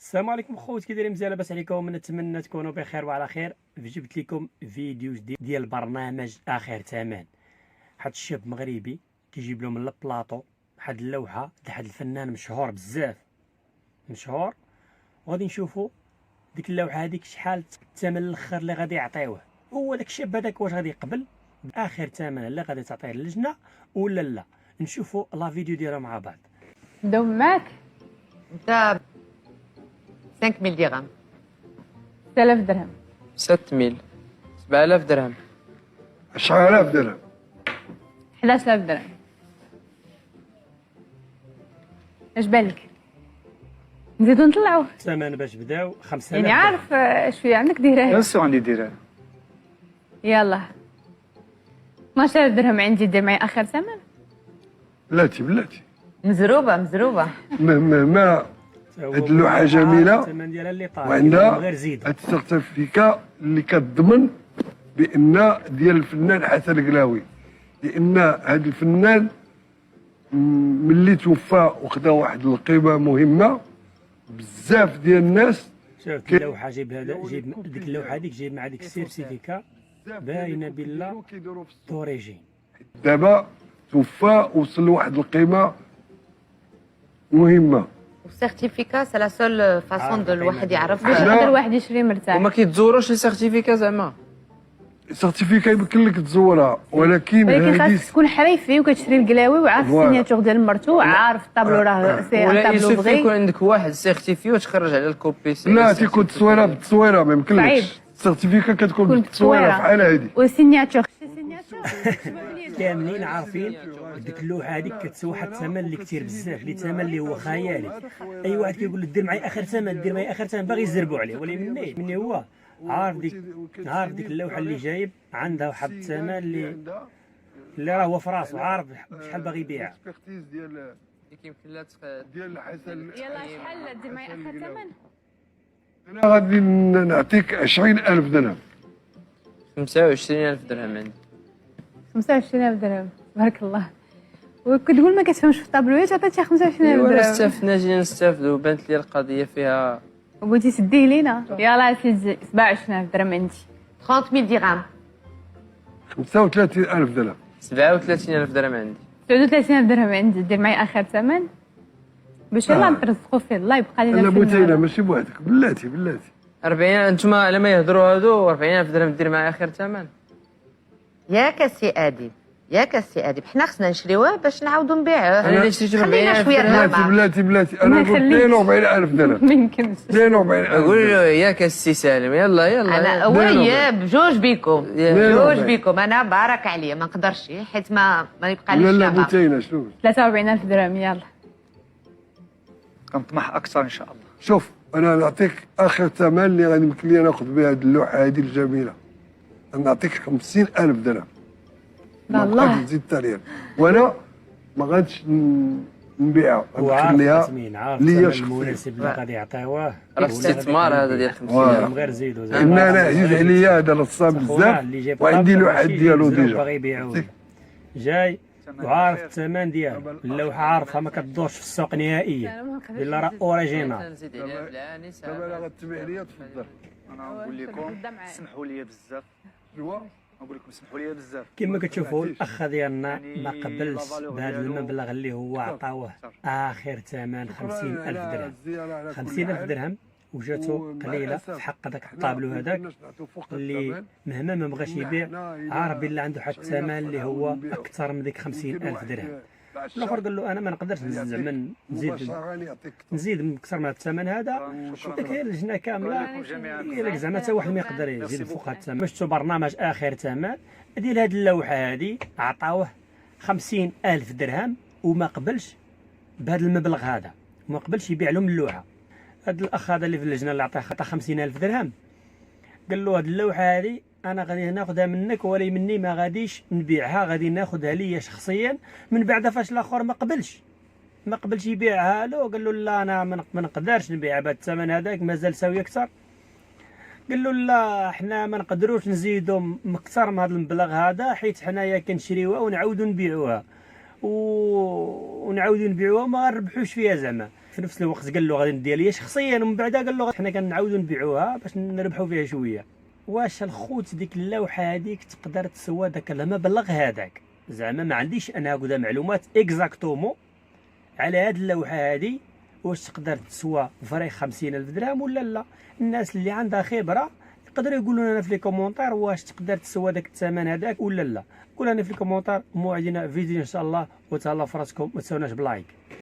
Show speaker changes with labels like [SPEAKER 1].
[SPEAKER 1] السلام عليكم خوت، كي دايرين؟ مزيان لاباس عليكم؟ نتمنى تكونوا بخير وعلى خير. جبت لكم فيديو جديد ديال برنامج اخر ثمن. واحد الشاب مغربي كيجيب لهم من البلاطو واحد اللوحه ديال واحد الفنان مشهور بزاف، مشهور، وغادي نشوفوا ديك اللوحه هذيك شحال الثمن الاخر اللي غادي يعطيوه. هو داك الشاب هذاك واش غادي يقبل باخر ثمن اللي غادي تعطيه اللجنه ولا لا؟ نشوفوا لا فيديو ديالها مع بعض.
[SPEAKER 2] نبداو معاك.
[SPEAKER 3] انت 5000 درهم.
[SPEAKER 2] 6000 درهم.
[SPEAKER 4] 6000 7000 درهم.
[SPEAKER 5] 10000 درهم.
[SPEAKER 2] 11000 درهم. اش بالك؟ نزيدو نطلعوه
[SPEAKER 1] الثمن باش بداو 5000
[SPEAKER 2] يعني عارف شويه عندك ديرها.
[SPEAKER 5] بس عندي ديرها.
[SPEAKER 2] يلا 12000 درهم عندي، دير معايا اخر ثمن.
[SPEAKER 5] بلاتي
[SPEAKER 3] مزروبه
[SPEAKER 5] ما هاد اللوحه جميله
[SPEAKER 1] الثمن ديالها اللي طالع
[SPEAKER 5] وعندها
[SPEAKER 1] غير زيدو.
[SPEAKER 5] هاد السيرتيفيكا اللي كتضمن بان ديال الفنان حسن القلاوي، لان هاد الفنان ملي توفى وخدا واحد القيمه مهمه بزاف ديال الناس.
[SPEAKER 1] شوف اللوحه جيب ديك اللوحه هذيك جايب مع ديك السيرتيفيكا باينه بلا دوريجين.
[SPEAKER 5] دابا توفى وصل لواحد القيمه مهمه.
[SPEAKER 3] والسيرتيفيكا سي لا سول فاسون دو الواحد يعرف
[SPEAKER 2] باش يقدر الواحد يشري مرتاح.
[SPEAKER 4] وما كيتزوروش لي سيرتيفيكا زعما.
[SPEAKER 5] السيرتيفيكا يمكن لك تزورها ولكن
[SPEAKER 2] ولكن
[SPEAKER 5] هذه
[SPEAKER 2] خاصك تكون حريفي وكتشري القلاوي وعارف السيناتور ديال مرتو، عارف الطابلو راه سي
[SPEAKER 4] ولا
[SPEAKER 2] طابلو
[SPEAKER 4] يسوفي يكون
[SPEAKER 2] بغي.
[SPEAKER 4] عندك واحد سيرتيفي وتخرج على الكوبي.
[SPEAKER 5] لا تيكون التصويره بالتصويره ما
[SPEAKER 2] صعيب.
[SPEAKER 5] يمكنلكش. السيرتيفيكا كتكون
[SPEAKER 2] تكون
[SPEAKER 5] بالتصويره
[SPEAKER 2] بالتصويرة.
[SPEAKER 5] بحال هذه.
[SPEAKER 2] والسيناتور
[SPEAKER 1] كاملين عارفين ديك اللوحه هذيك كتسوى واحد الثمن اللي كثير بزاف، اللي ثمن اللي هو خيالي. اي واحد كيقول لك دير معايا اخر ثمن، دير معايا اخر ثمن، باغي يزربوا عليه، ولكن مني هو عارف ديك اللوحه اللي جايب عندها واحد الثمن اللي راه هو في راسو، عارف شحال باغي يبيعها.
[SPEAKER 4] يمكن لا
[SPEAKER 5] ديال حسن.
[SPEAKER 2] يلا شحال دير معايا اخر ثمن؟
[SPEAKER 5] انا غادي نعطيك 20000 درهم.
[SPEAKER 4] 25000 درهم عندي.
[SPEAKER 2] 25000 درهم بارك الله. وكتقول ما كتفهمش في الطابلويات، عطيتها 25000
[SPEAKER 4] ايوا
[SPEAKER 2] درهم.
[SPEAKER 4] استفدنا، جينا نستافدوا، بانت لي القضيه فيها.
[SPEAKER 2] وبغيتي تسديه لينا. يلا سيدي 27000 درهم عندي.
[SPEAKER 3] 30000 درهم.
[SPEAKER 5] 35000 درهم.
[SPEAKER 4] 37000 درهم عندي.
[SPEAKER 2] 33000 درهم عندي، دير معايا اخر ثمن باش يلا نترزقوا فيه. الله يبقى لنا
[SPEAKER 5] انا
[SPEAKER 2] في
[SPEAKER 5] بوتينا
[SPEAKER 2] المال.
[SPEAKER 5] ماشي بوحدك، بلاتي
[SPEAKER 4] 40 انتما على ما يهضروا هادو 40000 درهم دير معايا اخر ثمن.
[SPEAKER 3] ياك السي اديب، ياك السي اديب، حنا خصنا نشريوه باش نعاودوا نبيعوه.
[SPEAKER 4] انا اللي شريت ب
[SPEAKER 3] خلينا
[SPEAKER 4] 40000
[SPEAKER 3] شويه
[SPEAKER 4] درهم.
[SPEAKER 5] بلاتي انا
[SPEAKER 2] ما
[SPEAKER 5] قلت
[SPEAKER 2] يخليكش.
[SPEAKER 5] 42000 درهم.
[SPEAKER 2] ما يمكنش.
[SPEAKER 5] 42000
[SPEAKER 4] قول
[SPEAKER 5] درهم.
[SPEAKER 4] له ياك السي سالم، يلا
[SPEAKER 3] انا ويا بجوج بيكم،
[SPEAKER 4] يلا.
[SPEAKER 3] بجوج بيكم. انا بارك عليا ما نقدرش حيت ما يبقى
[SPEAKER 5] لا
[SPEAKER 3] ليش
[SPEAKER 5] لا
[SPEAKER 3] شباب.
[SPEAKER 5] بوتينا شنو
[SPEAKER 2] 43000 درهم. يلا
[SPEAKER 6] كنطمح اكثر ان شاء الله.
[SPEAKER 5] شوف انا نعطيك اخر ثمن اللي غادي يمكن لي ناخذ بها هذه اللوحه هذه الجميله. نعطيك 50000 درهم. ما
[SPEAKER 2] الله.
[SPEAKER 5] بقاش نزيد تاليا وانا ما غاديش نبيعها،
[SPEAKER 1] وعارف
[SPEAKER 5] نخليها
[SPEAKER 1] ياسمين، عارف
[SPEAKER 5] ليا
[SPEAKER 1] الثمن
[SPEAKER 5] شخصيا.
[SPEAKER 1] المناسب اللي غادي يعطيوه.
[SPEAKER 4] راه استثمار هذا ديال 50
[SPEAKER 5] واه.
[SPEAKER 4] درهم.
[SPEAKER 1] غير زيدوا
[SPEAKER 5] ان انا عزيز عليا هذا الرسام بزاف وعندي لوحات ديالو ديجا.
[SPEAKER 1] باغي يبيعوه جاي وعارف الثمن ديالو. اللوحه عارفها ما كتدورش في السوق نهائيا الا راه اوريجينال.
[SPEAKER 4] نزيد عليها بالعاني
[SPEAKER 5] دابا انا غتبيع ليا تفضل.
[SPEAKER 6] انا نقول لكم سمحوا لي بزاف،
[SPEAKER 5] شنو
[SPEAKER 6] نقول لكم سمحوا لي بزاف.
[SPEAKER 1] كما كتشوفوا الاخ ديالنا ما قبلش بهذا المبلغ اللي هو عطاوه اخر ثمن 50000 درهم. 50000 درهم وجاتو قليله في حق داك الطابلو هذاك اللي مهما ما بغاش يبيع، عارف بلي عنده واحد الثمن اللي هو اكثر من ديك 50000 درهم. الاخر قال له انا ما نقدرش نزيد زعما نزيد اكثر من الثمن هذا. ديك هي اللجنه كامله هي لك زعما حتى واحد ما يقدر يزيد فوق هذا الثمن. باش شفتوا برنامج اخر ثمن ديال هذه اللوحه هذه عطاوه 50000 درهم وما قبلش بهذا المبلغ هذا، وما قبلش يبيع لهم اللوحه. هذا الاخ هذا اللي في اللجنه اللي عطاه 50000 درهم قال له هذه اللوحه هذه انا غادي ناخذها منك ولي مني ما غاديش نبيعها، غادي ناخذها ليا شخصيا. من بعد فاش الاخر ما قبلش يبيعها له، قال له لا انا ما نقدرش نبيعها بهذا الثمن هذاك مازال ساوي اكثر. قال له لا حنا ما نقدروش نزيدوا اكثر من هذا المبلغ هذا، حيت حنايا كنشريوها ونعاودوا نبيعوها ونعاودوا نبيعوها وما نربحوش فيها زعما. في نفس الوقت قال له غادي نديها ليا شخصيا، ومن بعد قال له حنا كنعاودوا نبيعوها باش نربحوا فيها شويه. واش الخوت ديك اللوحه هذيك تقدر تسوى داك المبلغ هذاك؟ زعما ما عنديش انا هكذا معلومات اكزاكتومون على هاد اللوحه هذه، واش تقدر تسوى فري 50,000 درهم ولا لا. الناس اللي عندها خبره يقدروا يقولوا لنا في لي كومونتير واش تقدر تسوى داك الثمن هذاك ولا لا. قول لنا في الكومونتير. موعدنا فيديو ان شاء الله، وتهلاو في راسكم، ما تنساوناش بلايك.